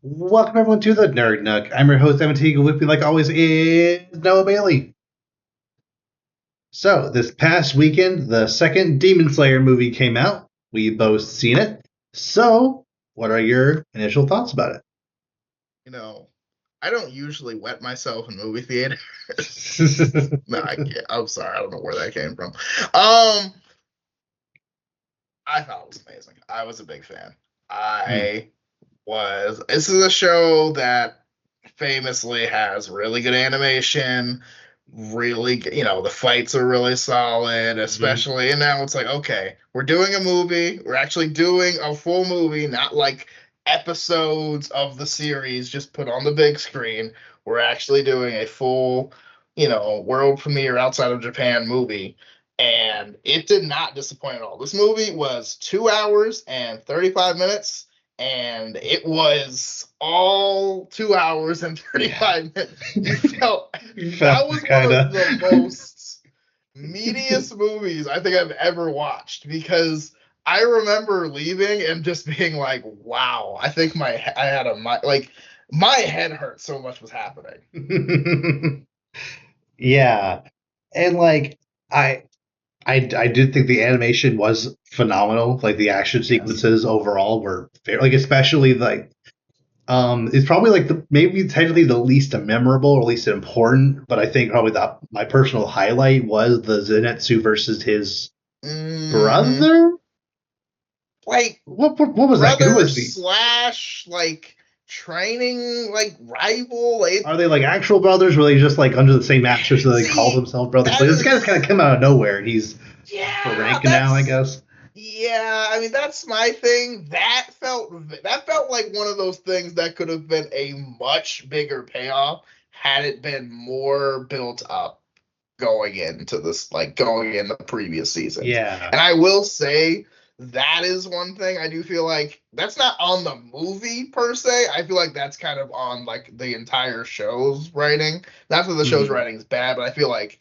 Welcome everyone to the Nerd Nook. I'm your host, MT. With me, like always, is Noah Bailey. So, this past weekend, the second Demon Slayer movie came out. We both seen it. So, what are your initial thoughts about You know, I don't usually wet myself in movie theaters. it? No, I can't. I'm sorry. I don't know where that came from. Um, I thought it was amazing. I was a big fan. Hmm. I was. This is a show that famously has really good animation. The fights are really solid, Mhm. especially. And now it's like, okay, we're doing a movie. We're actually doing a full movie, not like episodes of the series just put on the big screen. We're actually doing a full, world premiere outside of Japan movie, and it did not disappoint at all. This movie was 2 hours and 35 minutes, and it was all 2 hours and Yeah. 35 minutes. You felt You that felt was one kind of of. the most meatiest movies I think I've ever watched because I remember leaving and just being like, "Wow!" I think I had my head hurt so much was happening. Yeah. And like, I I did think the animation was phenomenal. Like the action Yes. sequences overall were fair. Like especially like it's probably like the maybe technically the least memorable or least important, but I think probably the my personal highlight was the Zenitsu versus his Hmm. brother. Like What was that? Who brother was the? slash like training like rival. Are they like actual brothers? Were they just like under the same mattress so they call See, themselves brothers? that Like this guy's kind of is come out of nowhere and he's for yeah, rank now, I that's guess. yeah. I mean, that's my thing. That felt like one of those things that could have been a much bigger payoff had it been more built up going in the previous seasons. Yeah. And I will say that is one thing I do feel like that's not on the movie per se. I feel like that's kind of on like the entire show's writing. Not that the show's Mhm. writing is bad, but I feel like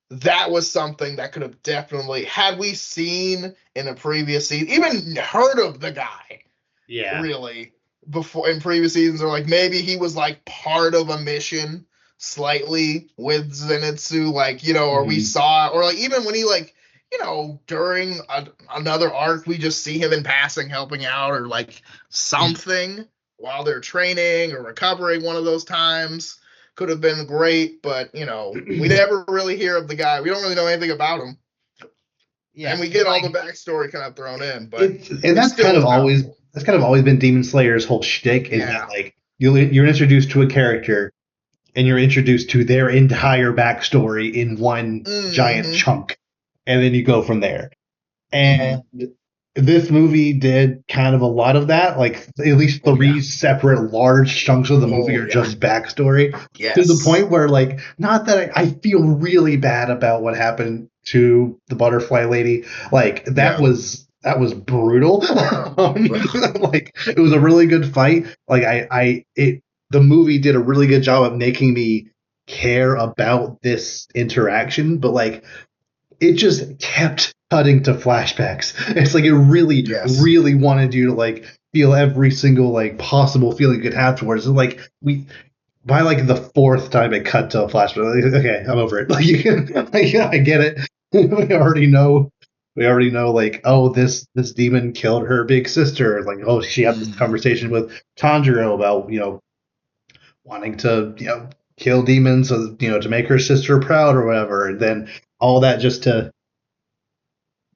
that was something that could have definitely had we seen in a previous season, even heard of the guy Yeah. really before in previous seasons, or like maybe he was like part of a mission slightly with Zenitsu, like or we Mhm. saw, or like even when he like during another arc, we just see him in passing helping out, or like something while they're training or recovering. One of those times could have been great, but we never really hear of the guy. We don't really know anything about him, and Yeah. we And get all the like backstory kind of thrown in, but it's and it still was powerful. that's kind of always been Demon Slayer's whole shtick is that Yeah. like you're introduced to a character and you're introduced to their entire backstory in one giant Hmm. chunk, and then you go from there. And Hmm. this movie did kind of a lot of that. Like at least Oh yeah. three separate large chunks of the movie Oh are yeah. just backstory to the Yes. point where like not that I feel really bad about what happened to the butterfly lady. Like Yeah. that was brutal. Like it was a really good fight. Like the movie did a really good job of making me care about this interaction, but like it just kept cutting to flashbacks. It's like it really, Yes. really wanted you to like feel every single like possible feeling you could have towards it. Like we by like the fourth time it cut to a flashback, like, okay, I'm over it. Like you can, like, yeah, I get it. we already know. We already know, like, oh, this demon killed her big sister. Like, oh, she had this Hmm. conversation with Tanjiro about wanting to kill demons, so to make her sister proud or whatever. And then all that just to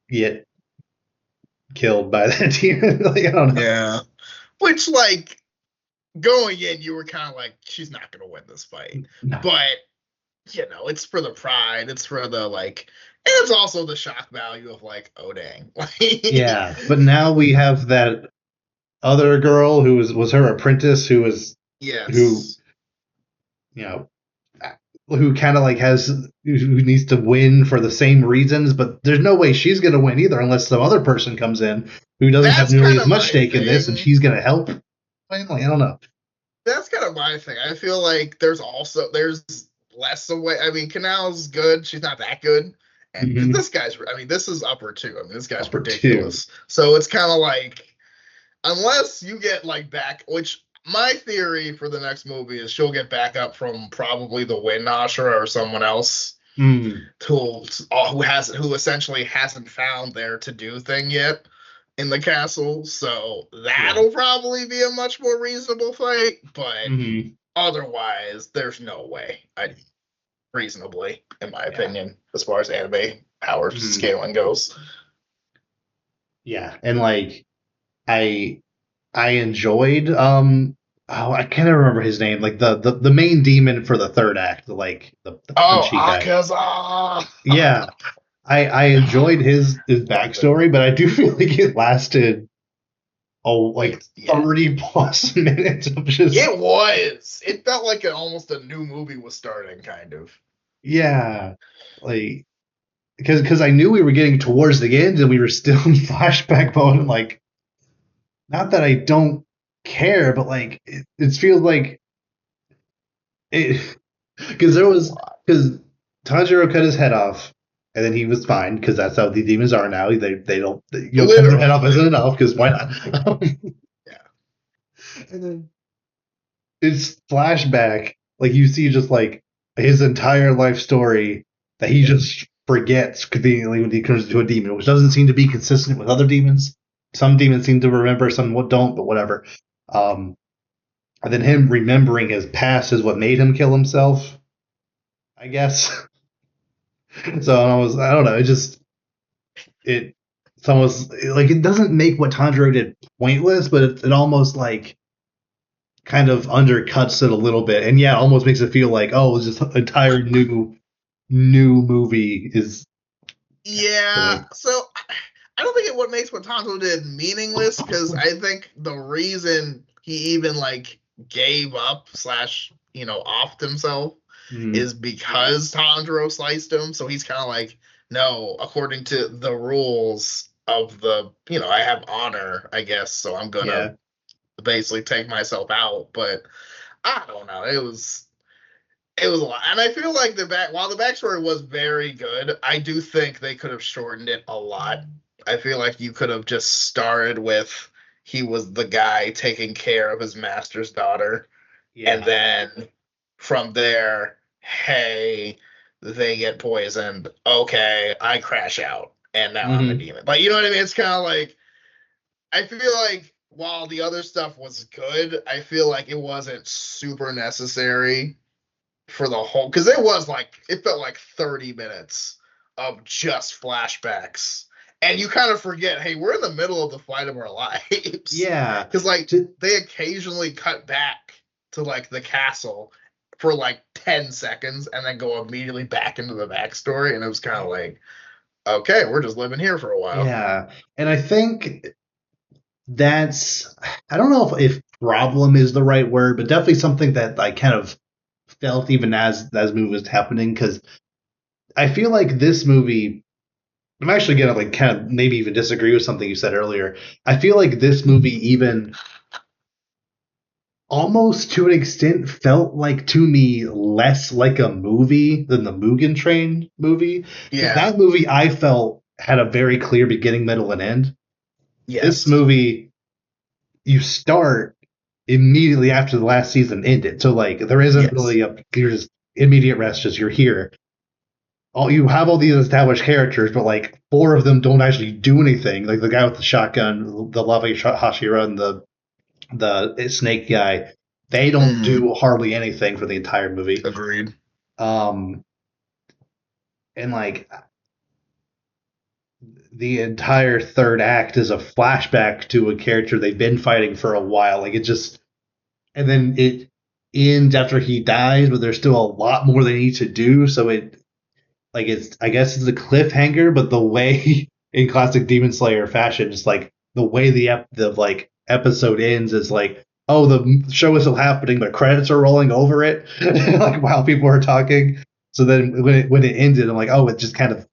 get killed by that demon. Like I don't know. Yeah. Which like going in, you were kind of like, she's not gonna win this fight, No. but it's for the pride. It's for the like, and it's also the shock value of like, oh dang, like Yeah, but now we have that other girl who was her apprentice who yes. you know who kind of like who needs to win for the same reasons, but there's no way she's gonna win either unless some other person comes in who doesn't have That's nearly kind as of much my stake in this and thing. she's gonna help. Like I don't know. That's kind of my thing. I feel like there's less away. I mean, Canal's good. She's not that good. Because Mm-hmm. this guy's, I mean, this is upper two. I mean, this guy's Upper two. ridiculous. So it's kind of like, unless you get like back, which my theory for the next movie is she'll get back up from probably the Wind Ashra or someone else Mm, who essentially hasn't found their to do thing yet in the castle. So yeah. that'll probably be a much more reasonable fight. But Hmm. otherwise, there's no way. Reasonably, in my Yeah. opinion, as far as anime power Hmm. scaling goes. Yeah. And like I I enjoyed oh, I can't remember his name. Like the main demon for the third act, the Oh, punchy guy. Akaza! Yeah. I enjoyed his Loved it. backstory, but I do feel like it lasted like Yeah. 30 plus minutes of just It was. It felt like almost a new movie was starting, kind of. yeah. Like because I knew we were getting towards the end and we were still in flashback mode and like not that I don't care, but like it feels like it because there was because Tanjiro cut his head off and then he was fine because that's how the demons are now. They don't cutting their head off isn't Literally. enough because why not? Yeah. And then it's flashback like you see just like his entire life story that he Yeah. just forgets conveniently when he turns into a demon, which doesn't seem to be consistent with other demons. Some demons seem to remember, some don't, but whatever. Um, and then him remembering his past is what made him kill himself, I guess. So I don't know, it's almost like it doesn't make what Tanjiro did pointless, but it almost like kind of undercuts it a little bit, and yeah, it almost makes it feel like oh, this entire new movie is Yeah. happening. So I don't think what makes what Tonto did meaningless, because I think the reason he even like gave up slash offed himself Mm, is because Tanjiro sliced him. So he's kind of like, no, according to the rules of I have honor, I guess. So I'm gonna yeah. basically take myself out. But I don't know. It was a lot, and I feel like while the backstory was very good, I do think they could have shortened it a lot. I feel like you could have just started with he was the guy taking care of his master's daughter, and Yeah. then from there, hey, they get poisoned. Okay, I crash out, and now I'm a Hmm. demon. Like, you know what I mean? It's kind of like I feel like while the other stuff was good, I feel like it wasn't super necessary for the whole, because it felt like 30 minutes of just flashbacks, and you kind of forget, hey, we're in the middle of the fight of our lives. Yeah. Because like To, they occasionally cut back to like the castle for like 10 seconds and then go immediately back into the backstory, and it was kind of like, okay, we're just living here for a while. yeah. And I think that's I don't know if problem is the right word, but definitely something that I kind of felt even as movie was happening because I feel like this movie. I'm actually gonna like kind of maybe even disagree with something you said earlier. I feel like this movie even almost to an extent felt like to me less like a movie than the Mugen Train movie because Yeah. that movie I felt had a very clear beginning, middle, and end. This Yes. movie you start immediately after the last season ended. So like there isn't Yes. really a you're just immediate rest, just you're here. All you have all these established characters, but like four of them don't actually do anything. Like the guy with the shotgun, the Lava Hashira, and the snake guy, they don't Mm, do hardly anything for the entire movie. agreed. Um, and like the entire third act is a flashback to a character they've been fighting for a while. Like it just and then it ends after he dies, but there's still a lot more they need to do. So it like it's I guess it's a cliffhanger, but the way in classic Demon Slayer fashion, just like the way the like episode ends is like, oh, the show is still happening, but credits are rolling over it, like while people are talking. So then when it ended, I'm like, oh, it just kind of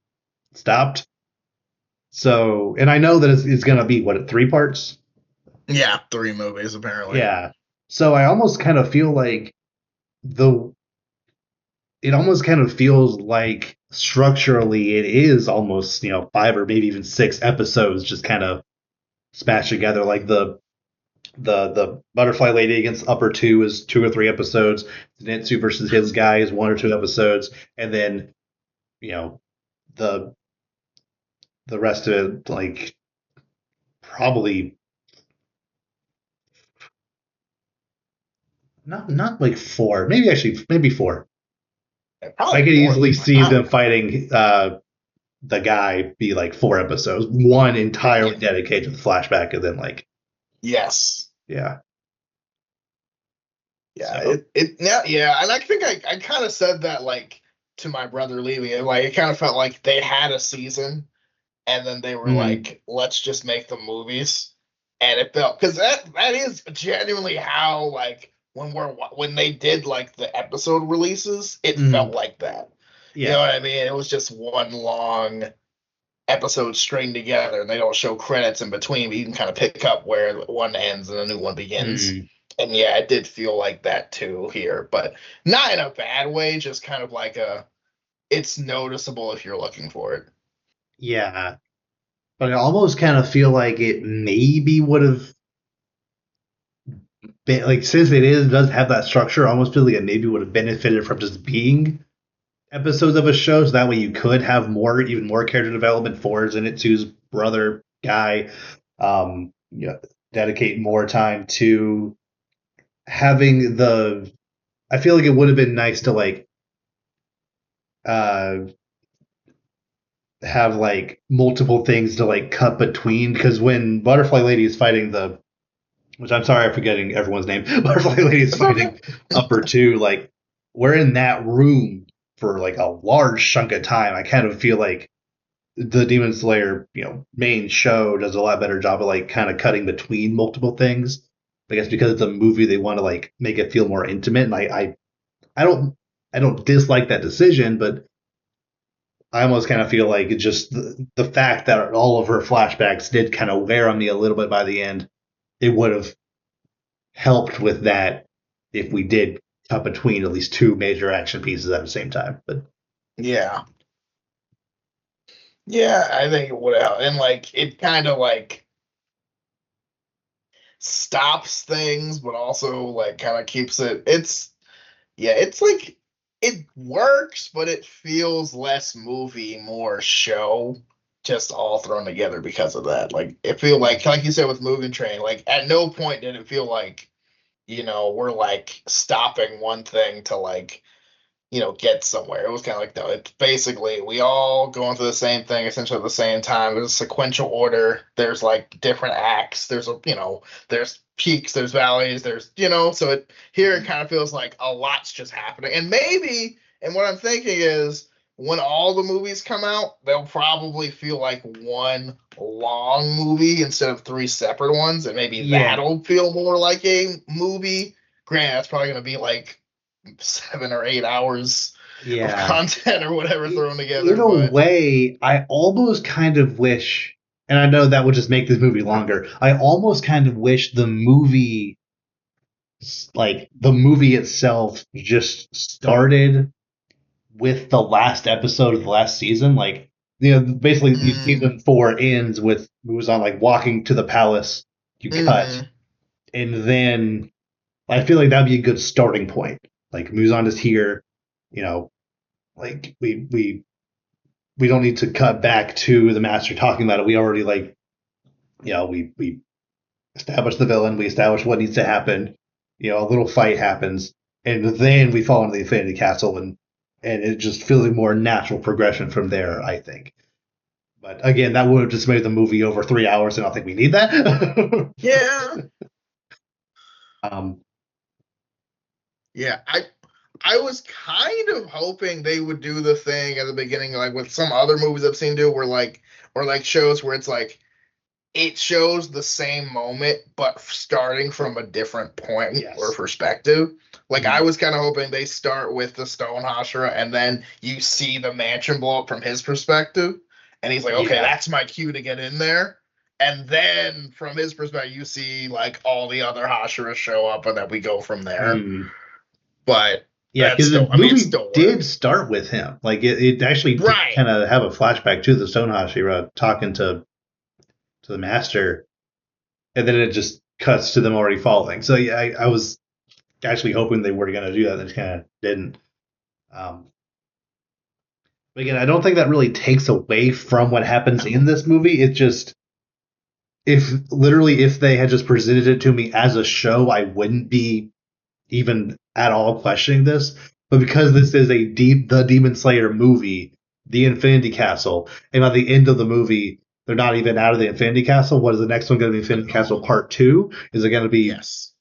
stopped. So, and I know that it's gonna be what 3 parts. Yeah, 3 movies apparently. Yeah. So I almost kind of feel like the it almost kind of feels like structurally it is almost 5 or maybe even 6 episodes just kind of smashed together like The butterfly lady against upper two is 2 or 3 episodes. Zenitsu versus his guy is 1 or 2 episodes, and then you know the the rest of it like probably not like 4, maybe actually maybe 4. I Probably could more easily than that. see I them don't know. fighting the guy be like 4 episodes, one entirely Yeah. dedicated to the flashback, and then like Yes. yeah. Yeah. So And I think I kind of said that like to my brother leaving it. Like it kind of felt like they had a season and then they were mm, like, let's just make the movies. And it felt because that is genuinely how like when they did like the episode releases, it felt mm, like that. You know yeah. what I mean? It was just one long episode stringed together, and they don't show credits in between, but you can kind of pick up where one ends and a new one begins. Mm, And yeah, it did feel like that too here, but not in a bad way, just kind of like it's noticeable if you're looking for it. yeah. But I almost kind of feel like it maybe would have been like, since does have that structure, I almost feel like it maybe would have benefited from just being episodes of a show, so that way you could have even more character development for Zenitsu's brother guy. Yeah, dedicate more time to having the. I feel like it would have been nice to like uh have like multiple things to like cut between, because when Butterfly Lady is fighting the, which I'm sorry I'm forgetting everyone's name, Butterfly Lady is It's okay. fighting upper two, like we're in that room for like a large chunk of time. I kind of feel like the Demon Slayer, main show does a lot better job of like kind of cutting between multiple things. I guess because it's a movie, they want to like make it feel more intimate. And I don't, I don't dislike that decision, but I almost kind of feel like it's just the fact that all of her flashbacks did kind of wear on me a little bit by the end. It would have helped with that if we did cut between at least two major action pieces at the same time. But Yeah. Yeah, I think it would have. And like it kind of like stops things, but also like kind of keeps it. It's like it works, but it feels less movie, more show, just all thrown together because of that. Like it feel like you said with Mugen Train, like at no point did it feel like, we're like stopping one thing to like get somewhere. It was kind of like, no, it's basically we all going through the same thing essentially at the same time. There's a sequential order. There's like different acts. There's peaks, there's valleys, so here it kind of feels like a lot's just happening. And what I'm thinking is when all the movies come out, they'll probably feel like one long movie instead of three separate ones, and maybe yeah, that'll feel more like a movie. Granted, that's probably going to be like 7 or 8 hours of yeah. content or whatever thrown In together. a But way, I almost kind of wish, and I know that would just make this movie longer. I almost kind of wish the movie itself, just started with the last episode of the last season. Like, basically, mm, season 4 ends with Muzan like walking to the palace. You cut, hmm and then I feel like that'd be a good starting point. Like Muzan is here, you know, like we don't need to cut back to the master talking about it. We already like, we established the villain, we established what needs to happen. A little fight happens, and then we fall into the Infinity Castle, and it just feels like more natural progression from there, I think. But again, that would have just made the movie over 3 hours, and I don't think we need that. yeah, um, yeah. I was kind of hoping they would do the thing at the beginning, like with some other movies I've seen do, where like or like shows where it's like it shows the same moment but starting from a different point or yes. perspective. Like I Mm, was kind of hoping they start with the Stone Hashira and then you see the mansion blow up from his perspective, and he's like, okay, yeah. that's my cue to get in there. And then from his perspective, you see like all the other Hashira show up, and then we go from there. Mm. But Yeah, because the I mean, it movie still did works, start with him. Like it actually did right? kind of have a flashback to the Stone Hashira talking to the master, and then it just cuts to them already falling. So yeah, I was actually hoping they were going to do that. They just kind of didn't. Um, but again, I don't think that really takes away from what happens in this movie. It just if they had just presented it to me as a show, I wouldn't be even at all questioning this. But because this is the Demon Slayer movie, the Infinity Castle, and by the end of the movie, they're not even out of the Infinity Castle. What is the next one going to be? Infinity Castle Part Two? Is it going to be? Yes.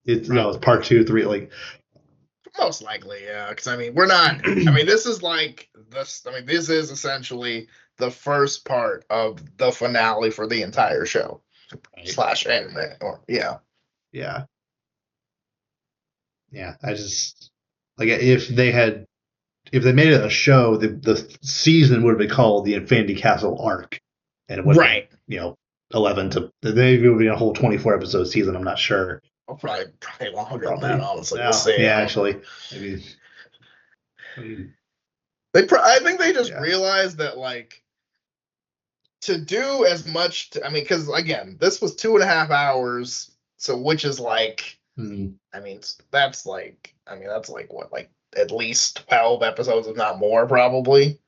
It's it's Part Two, Three. Like most likely, yeah. Because I mean, we're not. I mean, this is like this. I mean, this is essentially the first part of the finale for the entire show slash anime. Or yeah, yeah, yeah. I just like if they made it a show, the season would have been called the Infinity Castle arc, and it would have right. been 11 to maybe it would be a whole 24 episode season. I'm not sure. Well, probably longer than Probably. that. Honestly, we'll Yeah, see. yeah. I don't know. Actually, maybe. I mean, I think they just yeah. realized that like to do as much. I mean, because again, this was 2.5 hours, so which is like. Mm. I mean, that's like. I mean, that's like what, like at least 12 episodes, if not more, probably.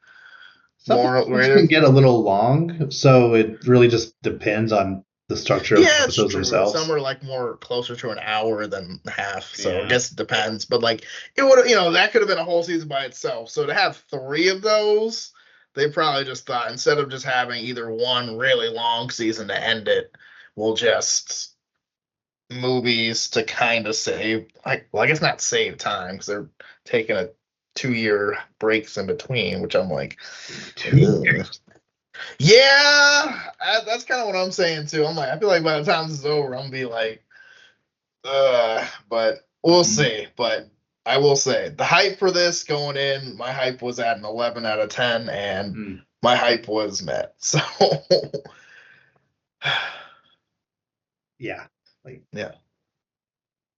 Some More episodes can greater. get a little long, so it really just depends on the structure of the Yeah, it's episodes true. Some themselves. are like more closer to an hour than half, so I Yeah. guess it depends. But like it would, that could have been a whole season by itself. So to have three of those, they probably just thought instead of just having either one really long season to end it, we'll just movies to kind of save. Like, well, I guess not save time because they're taking a 2 year breaks in between, which I'm like, 2 years. yeah, that's kind of what I'm saying too. I'm like, I feel like by the time this is over, I'm gonna be like, but we'll Mhm. see. But I will say the hype for this going in, my hype was at an 11 out of 10, and Mm. my hype was met. So Yeah. Like. yeah,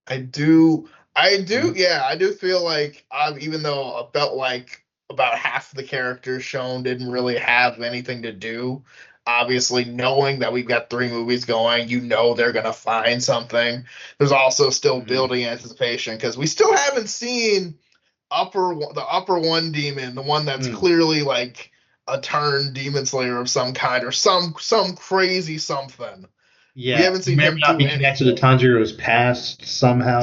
I do, Mm. yeah, I do feel like even though I felt like about half the characters shown didn't really have anything to do. Obviously, knowing that we've got three movies going, they're gonna find something. There's also still Mm. building anticipation because we still haven't seen the upper one demon, the one that's Mm. clearly like a turned demon slayer of some kind or some crazy something. We Yeah. haven't He seen may or may him not do be connected to anything. Tanjiro's past Yeah, somehow.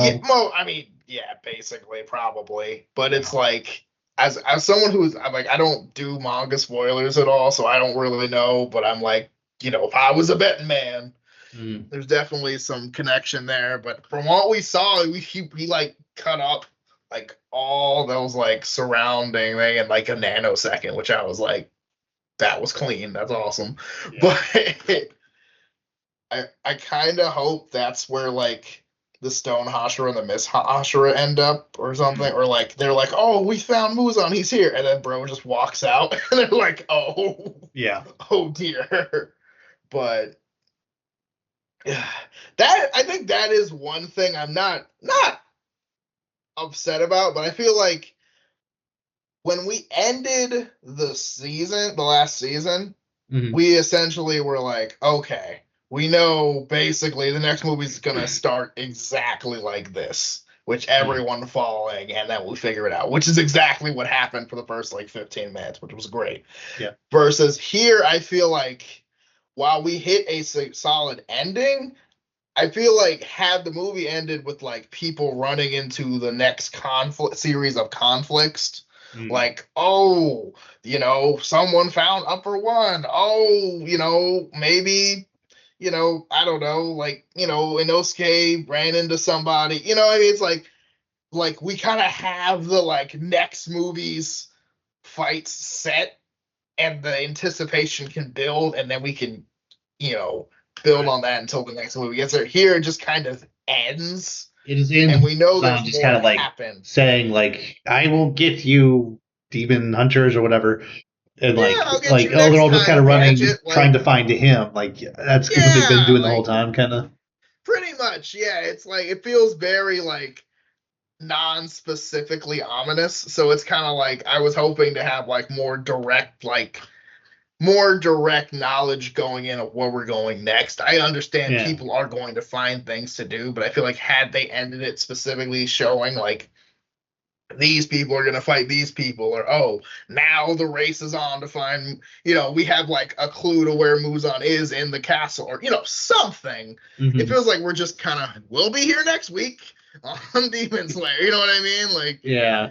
I mean, yeah, basically, probably. But it's Yeah. like, as someone I'm like, I don't do manga spoilers at all, so I don't really know. But I'm like, if I was a betting man, Mm. there's definitely some connection there. But from what we saw, he like cut up like all those like surrounding thing in like a nanosecond, which I was like, that was clean. That's awesome. Yeah. But I kind of hope that's where like the Stone Hashira and the Miss Hashira end up or something, Mm. or like they're like, oh, we found Muzan, he's here, and then bro just walks out, and they're like, oh, Yeah. oh dear. But yeah, that I think that is one thing I'm not upset about, but I feel like when we ended the last season, Mm. we essentially were like, okay, we know basically the next movie's gonna start exactly like this, which Mm. everyone following, and then we figure it out, which is exactly what happened for the first like 15 minutes, which was great. Yeah. Versus here, I feel like while we hit a solid ending, I feel like had the movie ended with like people running into the next conflict series of conflicts, Mm. like, oh, someone found upper one. Oh, maybe, I don't know, like, Inosuke ran into somebody. I mean, it's like we kind of have the like next movie's fights set and the anticipation can build and then we can you know, build Right. on that until the next movie gets there. Here, it just kind of ends, It is in and we know there's just more kind to of like happen. saying like I will get you demon hunters or whatever, and Yeah, I'll get like you oh they're next all just kind time, of running Gadget. trying to Like, find him. Like that's what they've been yeah, doing the whole like time, kind of. pretty much. Yeah, it's like it feels very like non-specifically ominous. So it's kind of like I was hoping to have like more direct, like more direct knowledge going in of where we're going next. I understand Yeah. people are going to find things to do, but I feel like had they ended it specifically showing like these people are going to fight these people, or oh, now the race is on to find, we have like a clue to where Muzan is in the castle, or something. It Hmm. feels like we're just kind of, we'll be here next week on Demon Slayer, you know what I mean? Like, Yeah.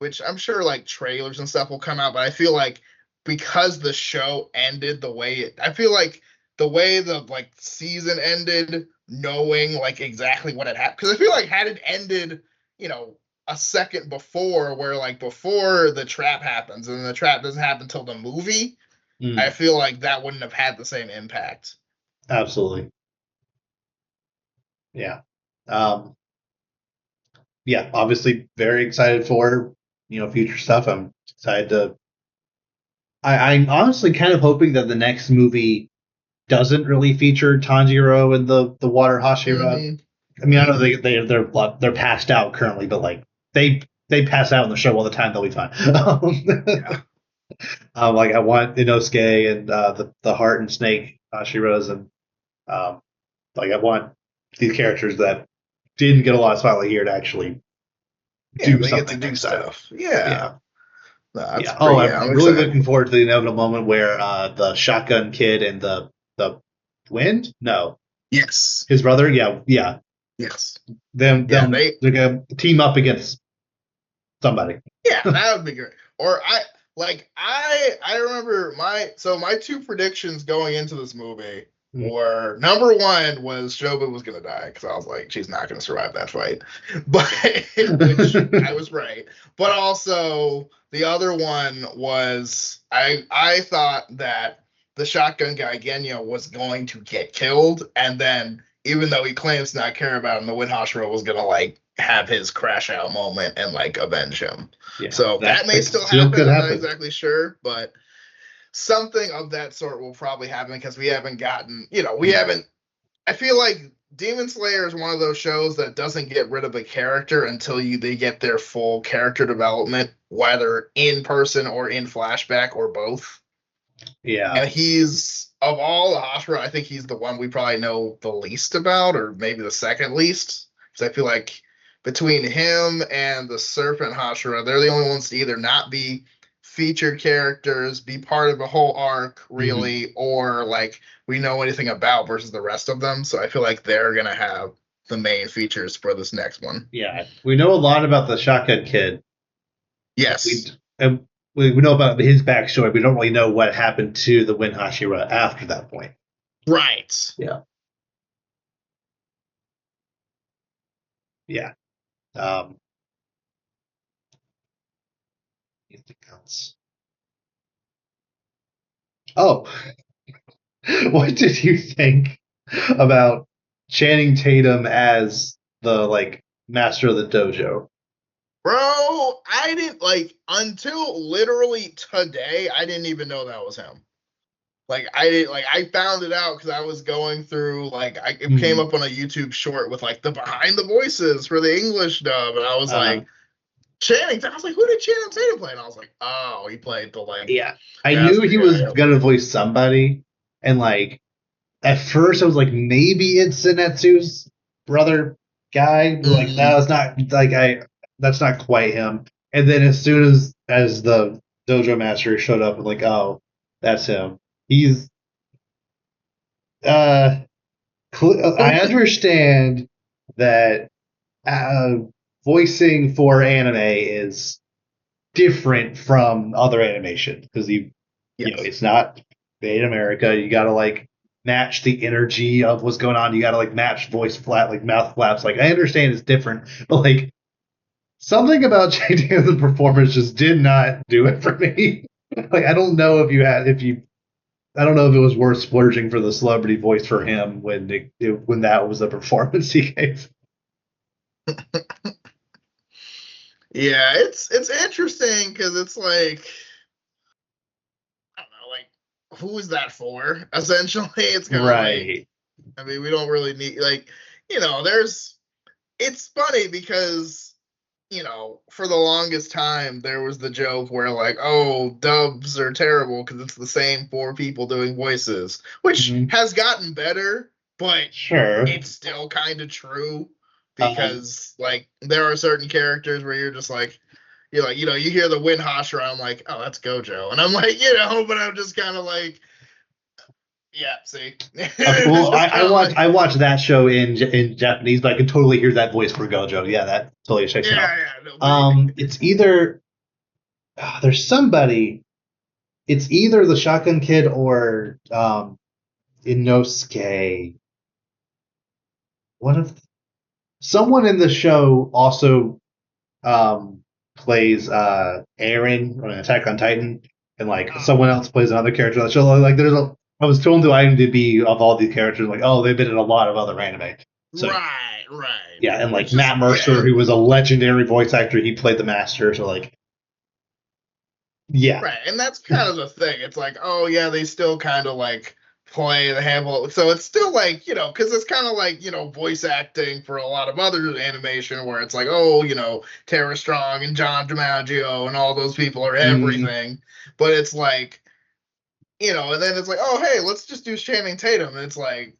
which I'm sure like trailers and stuff will come out, but I feel like because the show ended the way I feel like the way the like season ended, knowing like exactly what had happened, because I feel like had it ended, you know, a second before, where like before the trap happens and the trap doesn't happen till the movie, I Mm, feel like that wouldn't have had the same impact. absolutely. Yeah. Um, yeah. Obviously, very excited for future stuff. I'm excited to. I'm honestly kind of hoping that the next movie doesn't really feature Tanjiro and the water Hashira. Mm-hmm. I mean, I know Mm-hmm. they're passed out currently, but like they pass out in the show all the time. They'll be fine. Yeah. Like I want Inosuke and the heart and snake Hashiras, and um, like I want these characters that didn't get a lot of spotlight here to actually Yeah, do they get to something do next time. stuff. Yeah. Yeah, No, that's yeah. Oh, pretty, yeah, I'm I'm really excited. looking forward to the inevitable moment where the shotgun kid and the wind, no, Yes. his brother, yeah, yeah, Yes. Yeah, them they they're gonna team up against somebody. Yeah, that would be great. Or I remember my two predictions going into this movie Mm. were, number one was Shinobu was gonna die, because I was like, she's not gonna survive that fight. But which I was right. But also the other one was, I thought that the shotgun guy Genya was going to get killed, and then even though he claims to not care about him, the Wind Hashira was gonna like have his crash out moment and like avenge him. Yeah, So that may that still still happen. could I'm not happen. exactly sure, but something of that sort will probably happen, because we haven't gotten, we Mm. haven't. I feel like Demon Slayer is one of those shows that doesn't get rid of a character until they get their full character development, whether in person or in flashback or both. Yeah. And he's, of all the Hashira, I think he's the one we probably know the least about, or maybe the second least. Because I feel like between him and the Serpent Hashira, they're the only ones to either not be featured characters, be part of a whole arc, Hmm. really, or like we know anything about versus the rest of them. So I feel like they're gonna have the main features for this next one. Yeah, we know a lot about the shotgun kid. We Yes. and we know about his backstory. We don't really know what happened to the Win Hashira after that point. Right. Yeah, yeah. Um, anything else? Oh, what did you think about Channing Tatum as the like master of the dojo? Bro, I didn't like, until literally today, I didn't even know that was him. Like I didn't, like, I found it out because I was going through, like, it came Mm. up on a YouTube short with like the behind the voices for the English dub, and I was Uh, like, Channing. I was like, who did Channing Tatum play? And I was like, oh, he played the like yeah, I knew master he guy. was I was like, gonna voice somebody, and like at first I was like maybe it's Zenetsu's brother guy, but like mm-hmm. no, it's not. Like that's not quite him. And then as soon as the dojo master showed up, I'm like, oh, that's him. He's uh, I understand that uh, voicing for anime is different from other animation because Yes. it's not made in America. You got to like match the energy of what's going on. You got to like match voice flat, like mouth flaps. Like I understand it's different, but like something about changing the performance just did not do it for me. Like I don't know I don't know if it was worth splurging for the celebrity voice for him when when that was the performance he gave. Yeah, it's interesting because it's like, I don't know, like, who is that for? Essentially, it's kind of like, Right. I mean, we don't really need, like, there's, it's funny because, for the longest time, there was the joke where, like, oh, dubs are terrible because it's the same four people doing voices, which Mhm. has gotten better, but Sure. it's still kind of true Um, because, like, there are certain characters where you're like, you hear the Wind Hashira, I'm like, oh, that's Gojo. And I'm like, but I'm just kind of like, yeah, see. okay, It's well, just kind of like, I watched that show in Japanese, but I could totally hear that voice for Gojo. Yeah, that totally checks out. yeah, yeah, no, but it, It's either there's somebody. It's either the Shotgun Kid or Inosuke. One of someone in the show also um, plays Aaron on Attack on Titan, and like oh, someone else plays another character on the show. Like there's a, I was told to IMDb of all these characters, like oh they've been in a lot of other anime. So right, right. yeah, and like Which is, Matt yeah, Mercer, who was a legendary voice actor, he played the Master. So like yeah, right, and that's kind of the thing. It's like, oh yeah, they still kind of like play the handle, so it's still like because it's kind of like voice acting for a lot of other animation where it's like, oh Tara Strong and John DiMaggio and all those people are mm, everything, but it's like and then it's like, oh hey, let's just do Channing Tatum, and it's like,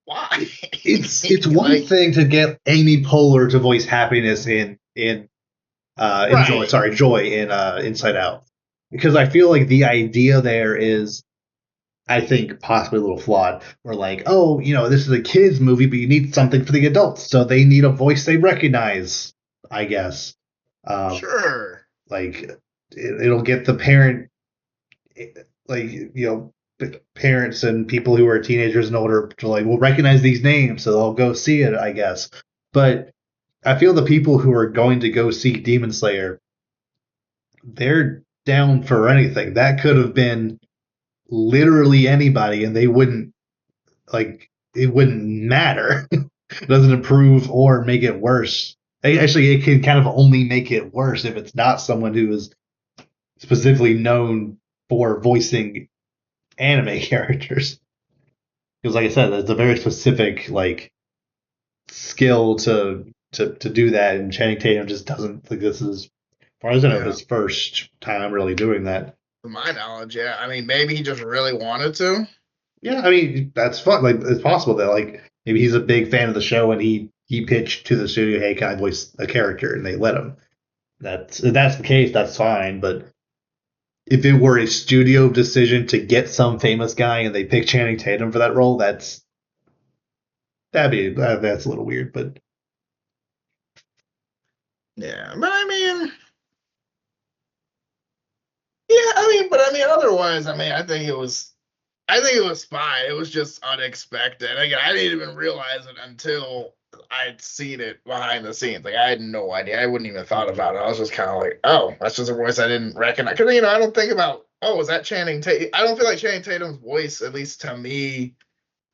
why? it's one Like, thing to get Amy Poehler to voice happiness in Joy. right, Sorry, Joy in Inside Out, because I feel like the idea there is, I think, possibly a little flawed. We're like, oh, this is a kids movie, but you need something for the adults, so they need a voice they recognize. I guess, um, sure, like it'll get the parent, like parents and people who are teenagers and older to like will recognize these names, so they'll go see it. I guess, but I feel the people who are going to go see Demon Slayer, they're down for anything. That could have been literally anybody, and they wouldn't like it wouldn't matter. It doesn't improve or make it worse. Actually, it can kind of only make it worse if it's not someone who is specifically known for voicing anime characters. Because, like I said, there's a very specific like skill to do that, and Channing Tatum just doesn't think this is, as far as I know, yeah. his first time really doing that. To my knowledge, yeah. I mean, maybe he just really wanted to. Yeah, I mean that's fun. Like it's possible that like maybe he's a big fan of the show and he pitched to the studio, hey, can I voice a character? And they let him. That's if that's the case, that's fine. But if it were a studio decision to get some famous guy and they pick Channing Tatum for that role, that's a little weird. But Yeah, but I mean, yeah, but I mean, otherwise, I think it was fine. It was just unexpected. Again, I didn't even realize it until I'd seen it behind the scenes. Like, I had no idea. I wouldn't even thought about it. I was just kind of like, oh, that's just a voice I didn't recognize. Because I don't think about, oh, is that Channing Tatum? I don't feel like Channing Tatum's voice, at least to me,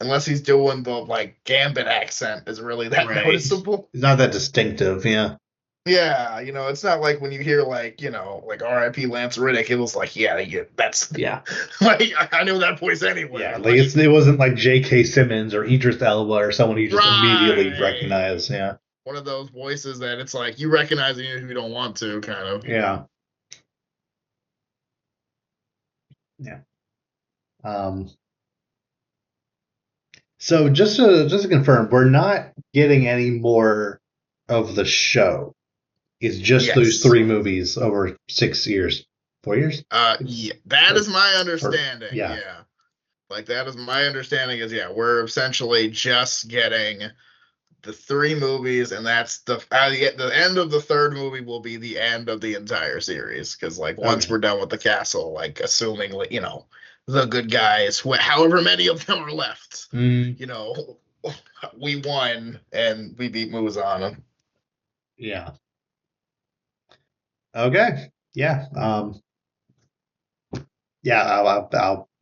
unless he's doing the like Gambit accent, is really that right, noticeable. it's not that distinctive. Yeah, Yeah, it's not like when you hear like, like R.I.P. Lance Reddick, it was like, yeah, that's yeah, like I know that voice yeah. anywhere. Like Like, it wasn't like J.K. Simmons or Idris Elba or someone you just immediately right. recognize. Yeah, One of those voices that it's like you recognize it even if you don't want to, kind of. yeah, yeah. Um, So just to confirm, we're not getting any more of the show. It's just those Yes. three movies over 6 years, 4 years, Yeah, that or is my or understanding. yeah. Yeah. Like that is my understanding is yeah, we're essentially just getting the three movies, and that's the end of the third movie will be the end of the entire series because like once Okay. we're done with the castle, like assuming like, the good guys, however many of them are left, Mm, you know, we won and we beat Muzan. yeah. Okay. Yeah. Yeah.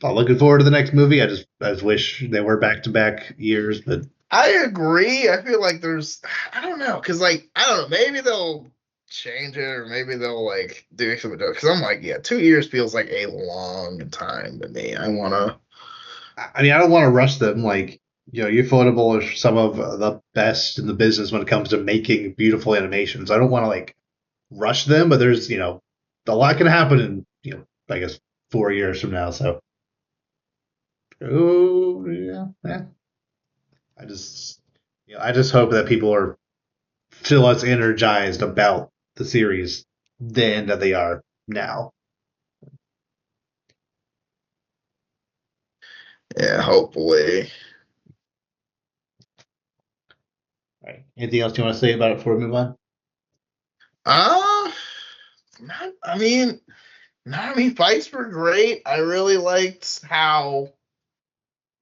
I'm looking forward to the next movie. I just wish they were back to back years, but I agree. I feel like I don't know, because like, I don't know, maybe they'll change it or maybe they'll like do something because I'm like, yeah, 2 years feels like a long time to me. I want to, I mean, I don't want to rush them. Like Ufotable are some of the best in the business when it comes to making beautiful animations. I don't want to like rush them, but there's a lot can happen in I guess 4 years from now. So oh yeah. I just I just hope that people are still as energized about the series then that they are now. Yeah, hopefully. All right. Anything else you want to say about it before we move on? Uh not I mean, not I mean fights were great. I really liked how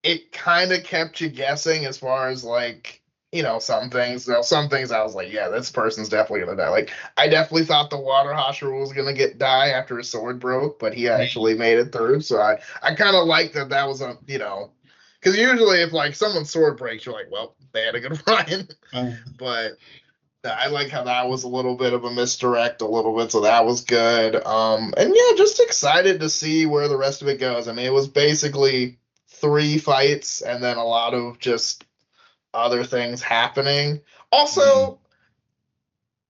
it kind of kept you guessing as far as like some things. Some things I was like, yeah, this person's definitely gonna die. Like I definitely thought the water Hashira was gonna get die after his sword broke, but he actually made it through. So I kind of like that was a because usually if like someone's sword breaks, you're like, well, they had a good run. But I like how that was a little bit of a misdirect, a little bit, so that was good. And yeah, just excited to see where the rest of it goes. I mean, it was basically three fights and then a lot of just other things happening. Mm. Also,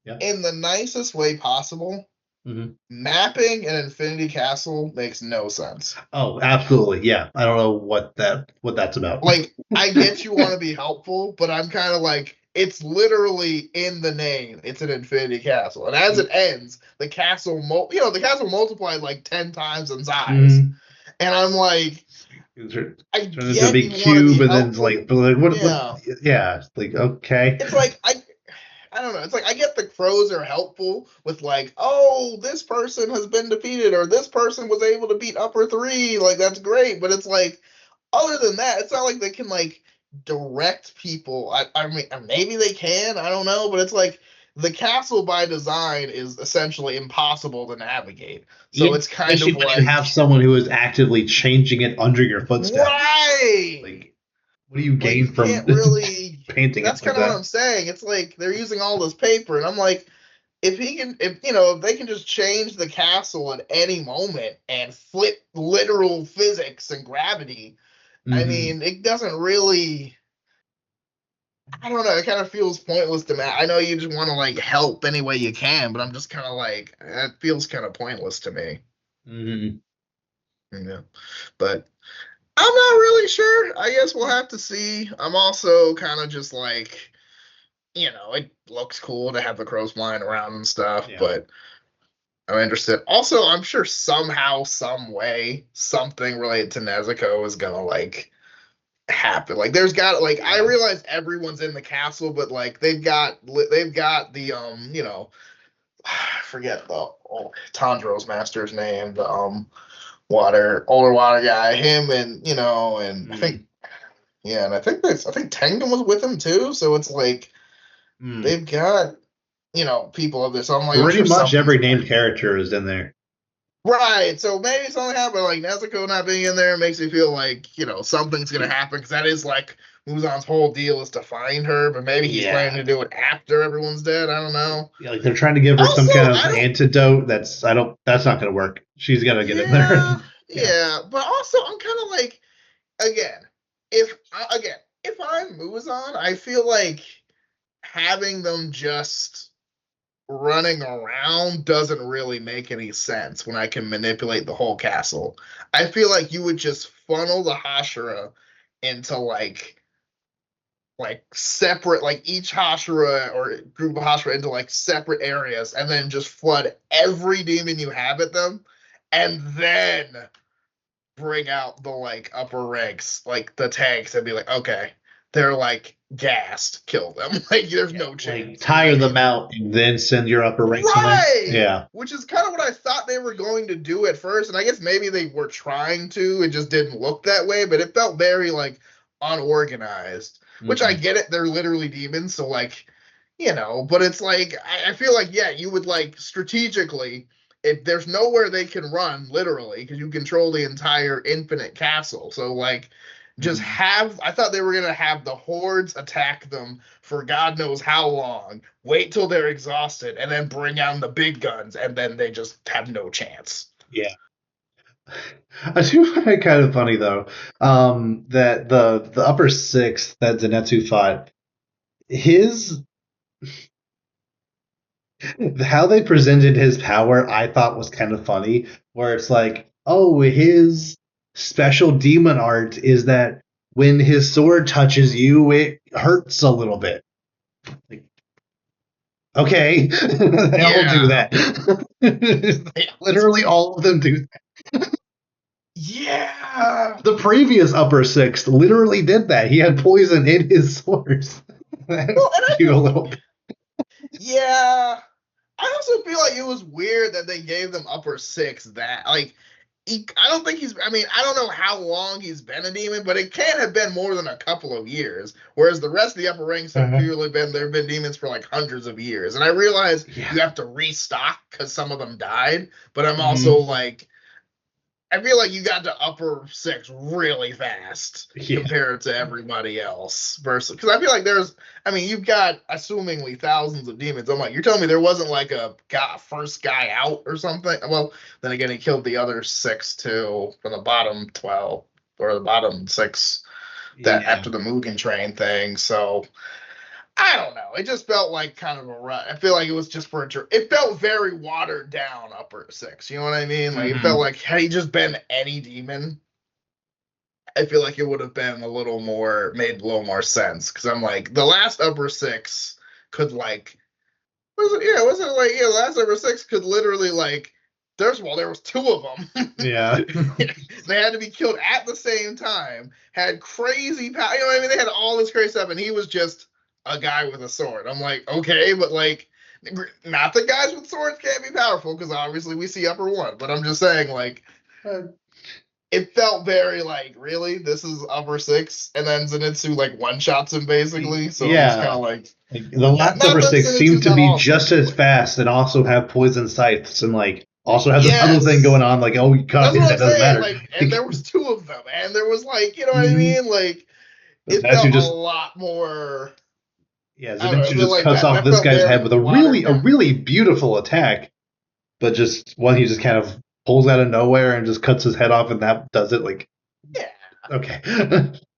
Yeah. in the nicest way possible, Hmm. mapping an Infinity Castle makes no sense. Oh, absolutely. Yeah. I don't know what that's about. Like, I get you want to be helpful, but I'm kind of like, it's literally in the name. It's an infinity castle, and as it ends, the castle multiplied like 10 times in size, Mm-hmm. and I'm like, I Turns into a get big you want to cube, be and then it's like, helpful. but like what? Yeah, Yeah, like okay. it's like I don't know. It's like I get the crows are helpful with like, oh, this person has been defeated or this person was able to beat upper three. Like that's great, but it's like other than that, it's not like they can like direct people. I mean, maybe they can. I don't know, but it's like the castle by design is essentially impossible to navigate. So Yeah, it's kind especially of when you have like someone who is actively changing it under your footsteps. right. Like, what do you Like gain you from can't really. painting it That's like kind of what that? I'm saying. It's like they're using all this paper, and I'm like, if they can just change the castle at any moment and flip literal physics and gravity, I Hmm. mean, it doesn't really. I don't know. It kind of feels pointless to me. I know you just want to like help any way you can, but I'm just kind of like it feels kind of pointless to me. Hmm. Yeah, but I'm not really sure. I guess we'll have to see. I'm also kind of just like, it looks cool to have the crows flying around and stuff, Yeah. but I'm interested. Also, I'm sure somehow, some way, something related to Nezuko is gonna like happen. Like, there's got like I Yeah. realize everyone's in the castle, but like they've got the I forget the Tandro's master's name, the older water guy, him and and I think Mm. yeah, and I think Tengen was with him too. So it's like Mm. they've got people of this. So I'm like, I'm Pretty sure much something's every gonna named character is in there. right. So maybe something happened. Like Nezuko not being in there makes me feel like something's gonna happen because that is like Muzan's whole deal is to find her. But maybe he's planning Yeah. to do it after everyone's dead. I don't know. Yeah, like they're trying to give her some Also, kind of I don't. antidote. That's not going to work. She's got to get in there. Yeah, Yeah. yeah. But also, I'm kind of like again, again if I'm Muzan, I feel like having them just running around doesn't really make any sense when I can manipulate the whole castle. I feel like you would just funnel the Hashira into like separate like each Hashira or group of Hashira into like separate areas and then just flood every demon you have at them and then bring out the like upper ranks, like the tanks, and be like, okay, they're like gassed, kill them. Like there's Yeah. no Like chance. You know what tire I them mean? out and then send your upper ranks on them. Right. Yeah. Which is kind of what I thought they were going to do at first. And I guess maybe they were trying to. It just didn't look that way. But it felt very like unorganized. Which I Hmm. get it. They're literally demons. So like, but it's like I feel like, yeah, you would like strategically, if there's nowhere they can run, literally, because you control the entire infinite castle. So like just Hmm. have I thought they were gonna have the hordes attack them for God knows how long, wait till they're exhausted, and then bring out the big guns, and then they just have no chance. Yeah. I do find it kind of funny though, that the upper six that Zenitsu fought, his how they presented his power, I thought was kind of funny. Where it's like, oh, his special demon art is that when his sword touches you, it hurts a little bit. Like, okay, they all do Yeah. that. Literally, all of them do. Yeah. The previous upper six literally did that. He had poison in his swords. That Well, and I you a little bit. yeah. I also feel like it was weird that they gave them upper six that like I don't think he's. I mean, I don't know how long he's been a demon, but it can't have been more than a couple of years. Whereas the rest of the upper ranks have purely been there have been demons for like hundreds of years. And I realize Yeah. you have to restock because some of them died, but I'm also Mhm. like I feel like you got to upper six really fast Yeah. compared to everybody else. Versus, because I feel like I mean, you've got assumingly thousands of demons. I'm like, you're telling me there wasn't like a first guy out or something? Well, then again, he killed the other six too from the bottom 12 or the bottom six that Yeah. after the Mugen train thing. So I don't know. It just felt like kind of a rut. I feel like it was just for a. It felt very watered down upper six. You know what I mean? Like it felt Hmm. like had he just been any demon, I feel like it would have been a little more made a little more sense. Because I'm like the last upper six could like was it yeah was it like yeah the last upper six could literally like there was two of them. Yeah. They had to be killed at the same time. Had crazy power. You know what I mean? They had all this crazy stuff, and he was just a guy with a sword. I'm like, okay, but like, not the guys with swords can't be powerful because obviously we see upper one. But I'm just saying, like, it felt very like, really, this is upper six, and then Zenitsu like one shots him basically. So I'm just kind Yeah. of like, Like the last not upper that six seem Zenitsu's to not be awesome, just but as like, fast and also have poison scythes and like also have this other thing yes. going on. Like, oh god, That's what that I'm doesn't saying. matter. Like, and there was two of them, and there was like, you know what I Mhm. mean? Like, But it Zetsu felt a just lot more. yeah, I don't know. Zenitsu I feel just like cuts that off that this felt guy's head very with a watered down. really beautiful attack, but just one he just kind of pulls out of nowhere and just cuts his head off, and that does it. Like, Yeah, okay,